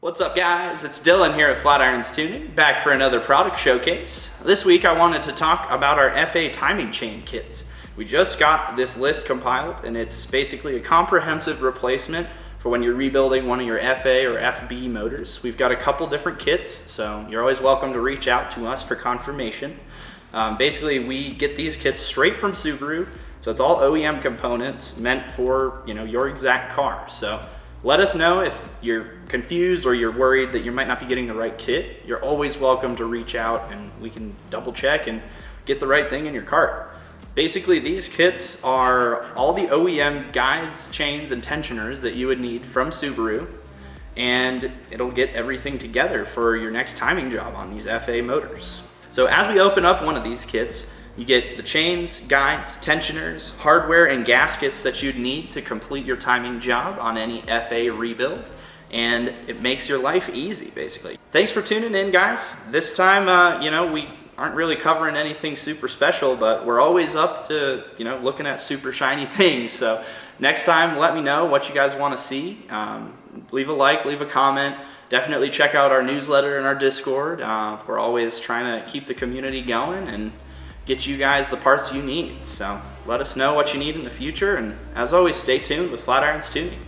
What's up guys, it's Dylan here at Flatirons Tuning, back for another product showcase. This week I wanted to talk about our FA timing chain kits. We just got this list compiled and it's basically a comprehensive replacement for when you're rebuilding one of your FA or FB motors. We've got a couple different kits, so you're always welcome to reach out to us for confirmation. Basically we get these kits straight from Subaru, so it's all OEM components meant for your exact car. So let us know if you're confused or you're worried that you might not be getting the right kit. You're always welcome to reach out and we can double check and get the right thing in your cart. Basically, these kits are all the OEM guides, chains, and tensioners that you would need from Subaru, and it'll get everything together for your next timing job on these FA motors. So as we open up one of these kits, you get the chains, guides, tensioners, hardware, and gaskets that you'd need to complete your timing job on any FA rebuild, and it makes your life easy, basically. Thanks for tuning in, guys. This time, we aren't really covering anything super special, but we're always up to, looking at super shiny things. So next time, let me know what you guys want to see. Leave a like, leave a comment. Definitely check out our newsletter and our Discord. We're always trying to keep the community going and get you guys the parts you need. So let us know what you need in the future, and as always, stay tuned with Flatirons Tuning.